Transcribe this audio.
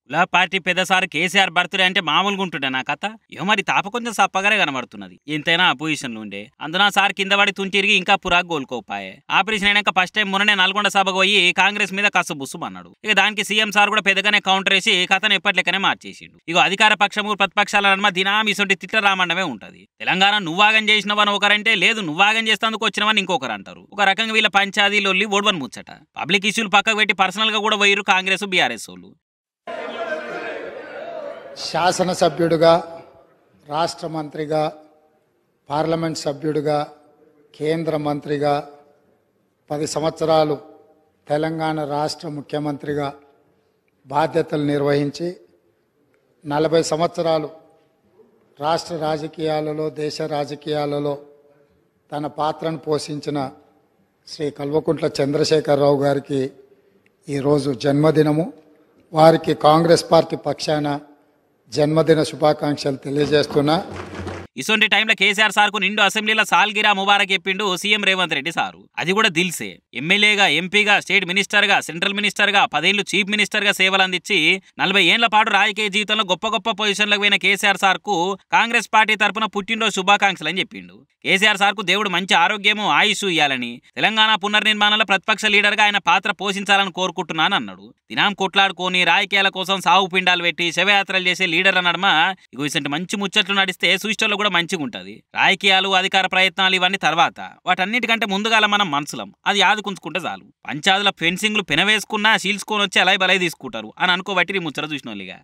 Gulab party పెద్దసారి KCR birthday అంటే మామూలుగా ఉంటుండే నా కథ. ఏమో మరి తాప కొంచెం సప్పగానే కనబడుతున్నది. ఎంతైనా అపోజిషన్ లో ఉండే అందున సార్ కింద పడి తుంటిరిగి ఇంకా పురాకు గోల్కోపాయే. ఆపరేషన్ అయినాక ఫస్ట్ టైం మొన్ననే నల్గొండ సభకు పోయి కాంగ్రెస్ మీద కసు బుస్సు అన్నాడు. ఇక దానికి సీఎం సార్ కూడా పెద్దగానే కౌంటర్ వేసి కథను ఎప్పట్లెక్కనే మార్చేసిండు. ఇక అధికార పక్షము ప్రతిపక్షాల నడుమ దినాం ఇసొంటి తిట్ల రామండమే ఉంటది. తెలంగాణ నువ్వాగం చేసినవని ఒకరంటే, లేదు నువ్వాగం చేస్తేందుకు వచ్చినవని ఇంకొకరు అంటారు. ఒక రకంగా వీళ్ళ పంచాయతీ లొల్లి ఓడవని ముచ్చట. పబ్లిక్ ఇష్యూలు పక్కకు పెట్టి పర్సనల్ గా కూడా పోయిరు కాంగ్రెస్ బీఆర్ఎస్ వాళ్ళు. శాసనసభ్యుడిగా, రాష్ట్ర మంత్రిగా, పార్లమెంట్ సభ్యుడిగా, కేంద్ర మంత్రిగా 10 సంవత్సరాలు తెలంగాణ రాష్ట్ర ముఖ్యమంత్రిగా బాధ్యతలు నిర్వహించి 40 సంవత్సరాలు రాష్ట్ర రాజకీయాలలో, దేశ రాజకీయాలలో తన పాత్రను పోషించిన శ్రీ కల్వకుంట్ల చంద్రశేఖరరావు గారికి ఈరోజు జన్మదినము. వారికి కాంగ్రెస్ పార్టీ పక్షాన జన్మదిన శుభాకాంక్షలు తెలియజేస్తున్నా. ఇసొంటి టైంలో కేసీఆర్ సార్ కు నిండు అసెంబ్లీలో సాల్గిరా ముబారక్ చెప్పిండు సీఎం రేవంత్ రెడ్డి సారు. అది కూడా దిల్సే. ఎమ్మెల్యేగా, ఎంపీగా, స్టేట్ మినిస్టర్ గా, సెంట్రల్ మినిస్టర్ గా, 10 ఏళ్లు చీఫ్ మినిస్టర్ గా సేవలు అందించి 40 ఏళ్ల పాటు రాజకీయ జీవితంలో గొప్ప గొప్ప పొజిషన్లకు పోయిన కేసీఆర్ సార్ కు కాంగ్రెస్ పార్టీ తరపున పుట్టినరోజు శుభాకాంక్షలు అని చెప్పిండు. కేసీఆర్ సార్ కు దేవుడు మంచి ఆరోగ్యము, ఆయుష్ ఇవ్వాలని, తెలంగాణ పునర్నిర్మాణంలో ప్రతిపక్ష లీడర్ గా ఆయన పాత్ర పోషించాలని కోరుకుంటున్నాను అన్నాడు. దినాం కొట్లాడుకొని రాజకీయాల కోసం సాగు పిండాలు పెట్టి శవయాత్రలు చేసే లీడర్ అన్నడమ ఇగో ఇసంటి మంచి ముచ్చట్లు నడిస్తే సూచనలు కూడా మంచిగా ఉంటది. రాజకీయాలు, అధికార ప్రయత్నాలు ఇవన్నీ తర్వాత, వాటన్నిటికంటే ముందుగాల మనం మనసులం అది ఆదుకుంచుకుంటే చాలు. పంచాదుల ఫెన్సింగ్లు పెనవేసుకున్నా చీల్చుకొని వచ్చి అలాయి బలై తీసుకుంటారు అని అనుకోబట్టి ముచ్చట చూసిన వాళ్ళిగా.